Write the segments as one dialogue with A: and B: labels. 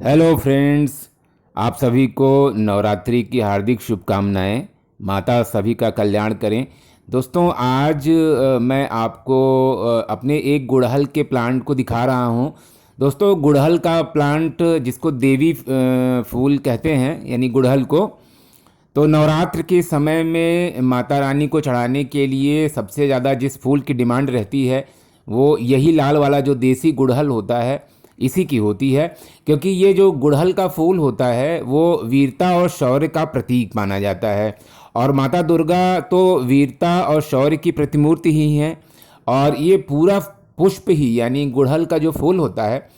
A: Hello friends. आप सभी को नवरात्रि की हार्दिक शुभकामनाएं। माता सभी का कल्याण करें। दोस्तों, आज मैं आपको अपने एक गुड़हल के प्लांट को दिखा रहा हूं। दोस्तों, गुड़हल का प्लांट जिसको देवी फूल कहते हैं, यानी गुड़हल को, तो नवरात्र के समय में माता रानी को चढ़ाने के लिए सबसे ज़्यादा जिस फूल की डिमांड रहती है वो यही लाल वाला जो देसी गुड़हल होता है, इसी की होती है। क्योंकि ये जो गुड़हल का फूल होता है वो वीरता और शौर्य का प्रतीक माना जाता है। और माता दुर्गा तो वीरता और शौर्य की प्रतिमूर्ति ही हैं। और ये पूरा पुष्प ही, यानी गुड़हल का जो फूल होता है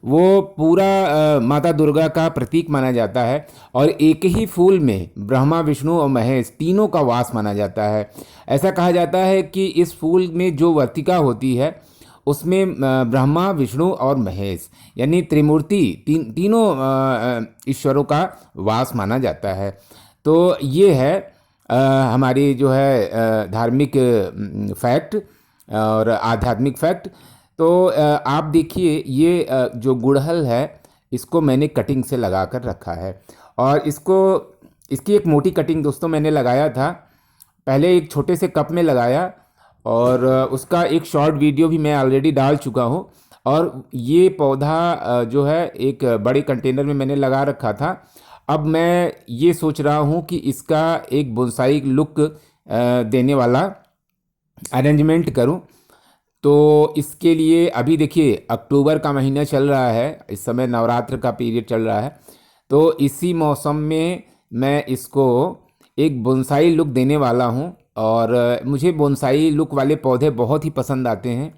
A: वो पूरा माता दुर्गा का प्रतीक माना जाता है। और एक ही फूल में ब्रह्मा, विष्णु और महेश तीनों का वास माना जाता है। ऐसा कहा जाता है कि इस फूल में जो वर्तिका होती है उसमें ब्रह्मा, विष्णु और महेश यानी त्रिमूर्ति तीनों ईश्वरों का वास माना जाता है। तो ये है हमारी जो है धार्मिक फैक्ट और आध्यात्मिक फैक्ट। तो आप देखिए, ये जो गुड़हल है इसको मैंने कटिंग से लगा कर रखा है। और इसकी एक मोटी कटिंग दोस्तों मैंने लगाया था। पहले एक छोटे से कप में लगाया और उसका एक शॉर्ट वीडियो भी मैं ऑलरेडी डाल चुका हूँ। और ये पौधा जो है एक बड़े कंटेनर में मैंने लगा रखा था। अब मैं ये सोच रहा हूँ कि इसका एक बोनसाई लुक देने वाला अरेंजमेंट करूँ। तो इसके लिए अभी देखिए अक्टूबर का महीना चल रहा है, इस समय नवरात्र का पीरियड चल रहा है। तो इसी मौसम में मैं इसको एक बोनसाई लुक देने वाला हूँ। और मुझे बोनसाई लुक वाले पौधे बहुत ही पसंद आते हैं।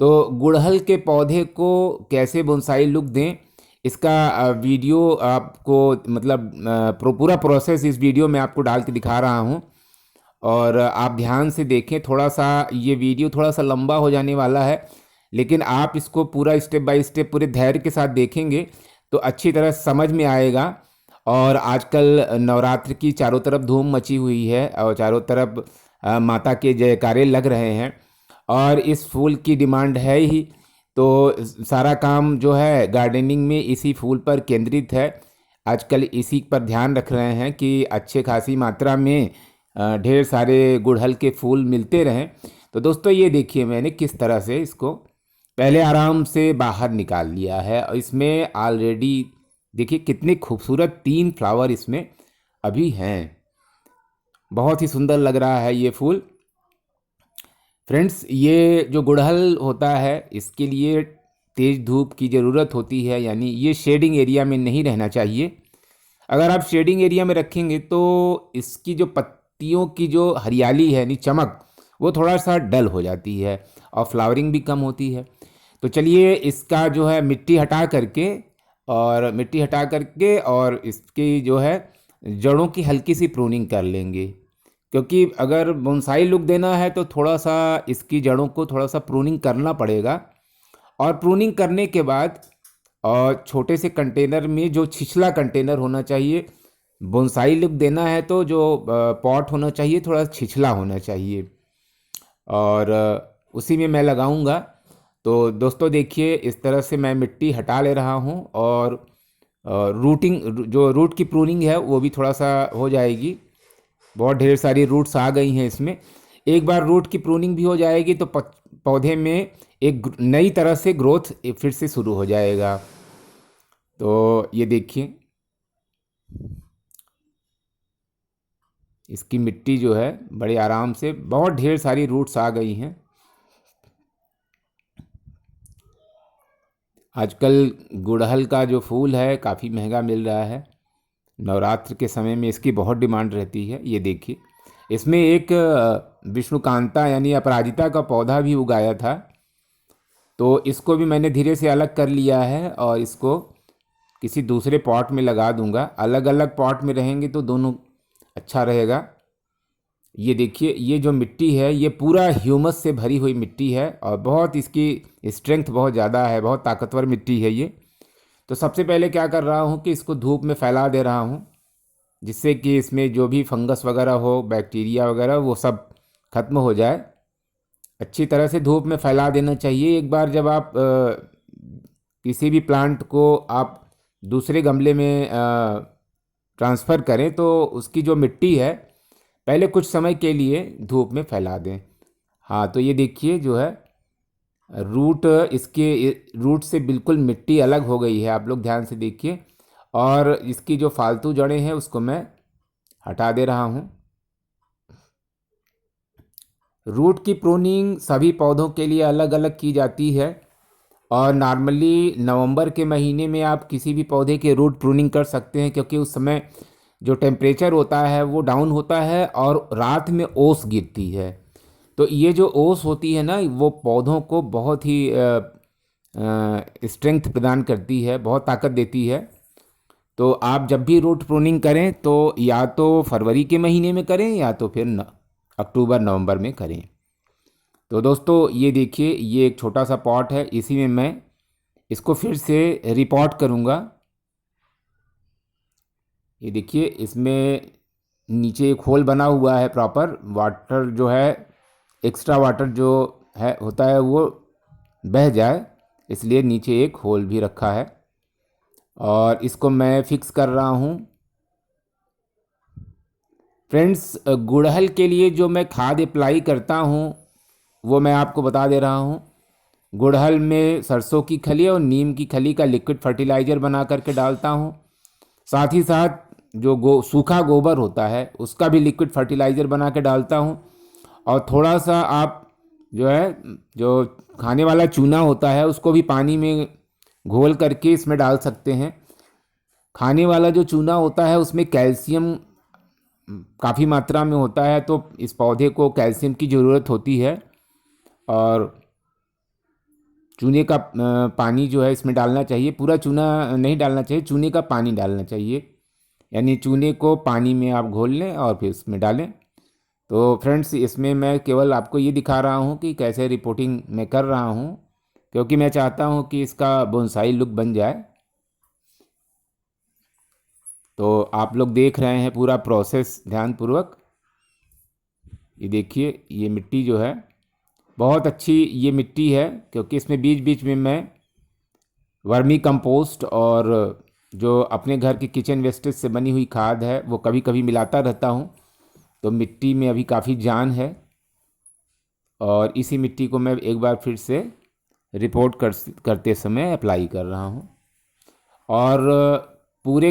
A: तो गुड़हल के पौधे को कैसे बोनसाई लुक दें, इसका वीडियो आपको मतलब पूरा प्रोसेस इस वीडियो में आपको डाल के दिखा रहा हूँ। और आप ध्यान से देखें, थोड़ा सा ये वीडियो थोड़ा सा लंबा हो जाने वाला है, लेकिन आप इसको पूरा स्टेप बाय स्टेप पूरे धैर्य के साथ देखेंगे तो अच्छी तरह समझ में आएगा। और आजकल नवरात्र की चारों तरफ धूम मची हुई है और चारों तरफ माता के जयकारे लग रहे हैं। और इस फूल की डिमांड है ही, तो सारा काम जो है गार्डनिंग में इसी फूल पर केंद्रित है। आजकल इसी पर ध्यान रख रहे हैं कि अच्छे खासी मात्रा में ढेर सारे गुड़हल के फूल मिलते रहें। तो दोस्तों, ये देखिए मैंने किस तरह से इसको पहले आराम से बाहर निकाल लिया है। और इसमें ऑलरेडी देखिए कितने खूबसूरत 3 फ्लावर इसमें अभी हैं। बहुत ही सुंदर लग रहा है ये फूल। फ्रेंड्स, ये जो गुड़हल होता है इसके लिए तेज़ धूप की ज़रूरत होती है, यानी ये शेडिंग एरिया में नहीं रहना चाहिए। अगर आप शेडिंग एरिया में रखेंगे तो इसकी जो पत्तियों की जो हरियाली है, यानी चमक, वो थोड़ा सा डल हो जाती है और फ्लावरिंग भी कम होती है। तो चलिए इसका जो है मिट्टी हटा करके और इसकी जो है जड़ों की हल्की सी प्रूनिंग कर लेंगे। क्योंकि अगर बोनसाई लुक देना है तो थोड़ा सा इसकी जड़ों को थोड़ा सा प्रूनिंग करना पड़ेगा। और प्रूनिंग करने के बाद और छोटे से कंटेनर में, जो छिछला कंटेनर होना चाहिए, बोनसाई लुक देना है तो जो पॉट होना चाहिए थोड़ा छिछला होना चाहिए। और उसी में मैं लगाऊंगा। तो दोस्तों देखिए, इस तरह से मैं मिट्टी हटा ले रहा हूँ और रूटिंग, जो रूट की प्रूनिंग है वो भी थोड़ा सा हो जाएगी। बहुत ढेर सारी रूट्स आ गई हैं इसमें। एक बार रूट की प्रूनिंग भी हो जाएगी तो पौधे में एक नई तरह से ग्रोथ फिर से शुरू हो जाएगा। तो ये देखिए, इसकी मिट्टी जो है बड़े आराम से, बहुत ढेर सारी रूट्स आ गई हैं। आजकल गुड़हल का जो फूल है काफ़ी महंगा मिल रहा है। नवरात्र के समय में इसकी बहुत डिमांड रहती है। ये देखिए, इसमें एक विष्णुकांता यानी अपराजिता का पौधा भी उगाया था। तो इसको भी मैंने धीरे से अलग कर लिया है और इसको किसी दूसरे पॉट में लगा दूंगा। अलग अलग पॉट में रहेंगे तो दोनों अच्छा रहेगा। ये देखिए, ये जो मिट्टी है ये पूरा ह्यूमस से भरी हुई मिट्टी है और बहुत इसकी स्ट्रेंथ बहुत ज़्यादा है, बहुत ताकतवर मिट्टी है ये। तो सबसे पहले क्या कर रहा हूँ कि इसको धूप में फैला दे रहा हूँ, जिससे कि इसमें जो भी फंगस वगैरह हो, बैक्टीरिया वगैरह, वो सब खत्म हो जाए। अच्छी तरह से धूप में फैला देना चाहिए। एक बार जब आप किसी भी प्लांट को आप दूसरे गमले में ट्रांसफ़र करें तो उसकी जो मिट्टी है पहले कुछ समय के लिए धूप में फैला दें। हाँ, तो ये देखिए जो है रूट, इसके रूट से बिल्कुल मिट्टी अलग हो गई है, आप लोग ध्यान से देखिए। और इसकी जो फालतू जड़ें हैं उसको मैं हटा दे रहा हूँ। रूट की प्रूनिंग सभी पौधों के लिए अलग अलग की जाती है और नॉर्मली नवंबर के महीने में आप किसी भी पौधे के रूट प्रूनिंग कर सकते हैं, क्योंकि उस समय जो टेम्परेचर होता है वो डाउन होता है और रात में ओस गिरती है। तो ये जो ओस होती है ना, वो पौधों को बहुत ही स्ट्रेंथ प्रदान करती है, बहुत ताकत देती है। तो आप जब भी रूट प्रूनिंग करें तो या तो फरवरी के महीने में करें या तो फिर अक्टूबर नवंबर में करें। तो दोस्तों ये देखिए, ये एक छोटा सा पॉट है, इसी में मैं इसको फिर से रिपॉट करूँगा। ये देखिए, इसमें नीचे एक होल बना हुआ है प्रॉपर, वाटर जो है, एक्स्ट्रा वाटर जो है होता है वो बह जाए, इसलिए नीचे एक होल भी रखा है और इसको मैं फिक्स कर रहा हूँ। फ्रेंड्स, गुड़हल के लिए जो मैं खाद अप्लाई करता हूँ वो मैं आपको बता दे रहा हूँ। गुड़हल में सरसों की खली और नीम की खली का लिक्विड फर्टिलाइज़र बना करके डालता हूँ। साथ ही साथ जो सूखा गोबर होता है उसका भी लिक्विड फर्टिलाइज़र बना के डालता हूँ। और थोड़ा सा आप जो है, जो खाने वाला चूना होता है उसको भी पानी में घोल करके इसमें डाल सकते हैं। खाने वाला जो चूना होता है उसमें कैल्शियम काफ़ी मात्रा में होता है, तो इस पौधे को कैल्शियम की ज़रूरत होती है। और चूने का पानी जो है इसमें डालना चाहिए, पूरा चूना नहीं डालना चाहिए, चूने का पानी डालना चाहिए, यानी चूने को पानी में आप घोल लें और फिर उसमें डालें। तो फ्रेंड्स, इसमें मैं केवल आपको ये दिखा रहा हूँ कि कैसे रिपोर्टिंग मैं कर रहा हूँ, क्योंकि मैं चाहता हूँ कि इसका बोनसाई लुक बन जाए। तो आप लोग देख रहे हैं पूरा प्रोसेस ध्यानपूर्वक। ये देखिए, ये मिट्टी जो है बहुत अच्छी ये मिट्टी है, क्योंकि इसमें बीच बीच में मैं वर्मी कंपोस्ट और जो अपने घर के किचन वेस्टेज से बनी हुई खाद है वो कभी कभी मिलाता रहता हूँ। तो मिट्टी में अभी काफ़ी जान है और इसी मिट्टी को मैं एक बार फिर से रिपोर्ट करते समय अप्लाई कर रहा हूँ। और पूरे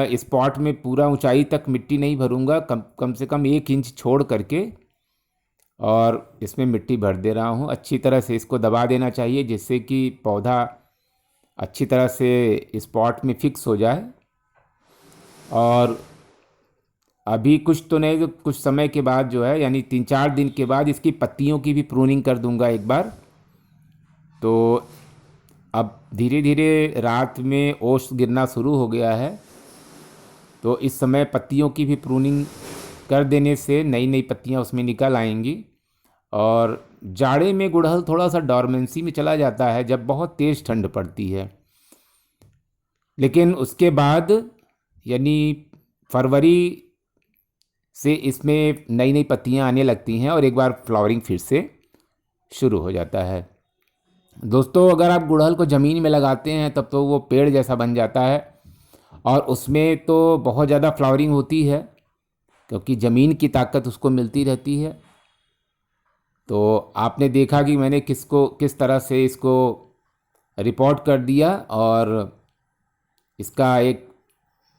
A: इस पॉट में पूरा ऊंचाई तक मिट्टी नहीं भरूँगा, कम कम से कम 1 इंच छोड़ करके और इसमें मिट्टी भर दे रहा हूँ। अच्छी तरह से इसको दबा देना चाहिए जिससे कि पौधा अच्छी तरह से इस पॉट में फिक्स हो जाए। और अभी कुछ तो नहीं, तो कुछ समय के बाद जो है, यानी 3-4 दिन के बाद इसकी पत्तियों की भी प्रूनिंग कर दूंगा एक बार। तो अब धीरे धीरे रात में ओस गिरना शुरू हो गया है, तो इस समय पत्तियों की भी प्रूनिंग कर देने से नई नई पत्तियां उसमें निकल आएंगी। और जाड़े में गुड़हल थोड़ा सा डॉर्मेंसी में चला जाता है जब बहुत तेज़ ठंड पड़ती है, लेकिन उसके बाद यानी फरवरी से इसमें नई नई पत्तियां आने लगती हैं और एक बार फ्लावरिंग फिर से शुरू हो जाता है। दोस्तों, अगर आप गुड़हल को ज़मीन में लगाते हैं तब तो वो पेड़ जैसा बन जाता है और उसमें तो बहुत ज़्यादा फ्लावरिंग होती है, क्योंकि ज़मीन की ताकत उसको मिलती रहती है। तो आपने देखा कि मैंने किस तरह से इसको रिपोर्ट कर दिया और इसका एक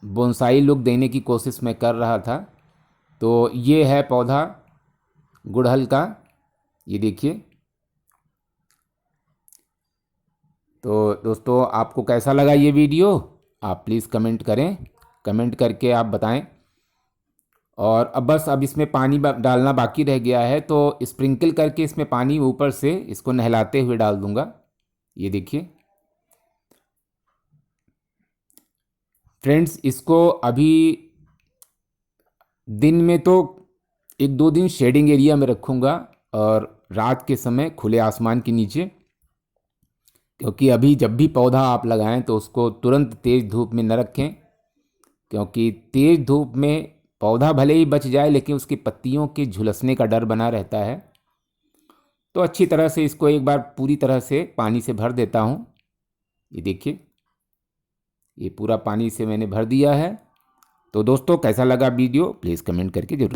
A: बोनसाई लुक देने की कोशिश मैं कर रहा था। तो ये है पौधा गुड़हल का, ये देखिए। तो दोस्तों, आपको कैसा लगा ये वीडियो, आप प्लीज़ कमेंट करें, कमेंट करके आप बताएं। और अब इसमें पानी डालना बाकी रह गया है, तो स्प्रिंकल करके इसमें पानी ऊपर से इसको नहलाते हुए डाल दूंगा। ये देखिए फ्रेंड्स, इसको अभी दिन में तो 1-2 दिन शेडिंग एरिया में रखूँगा और रात के समय खुले आसमान के नीचे, क्योंकि अभी जब भी पौधा आप लगाएं तो उसको तुरंत तेज़ धूप में न रखें, क्योंकि तेज़ धूप में पौधा भले ही बच जाए लेकिन उसकी पत्तियों के झुलसने का डर बना रहता है। तो अच्छी तरह से इसको एक बार पूरी तरह से पानी से भर देता हूँ। ये देखिए, ये पूरा पानी से मैंने भर दिया है। तो दोस्तों कैसा लगा वीडियो प्लीज़ कमेंट करके जरूर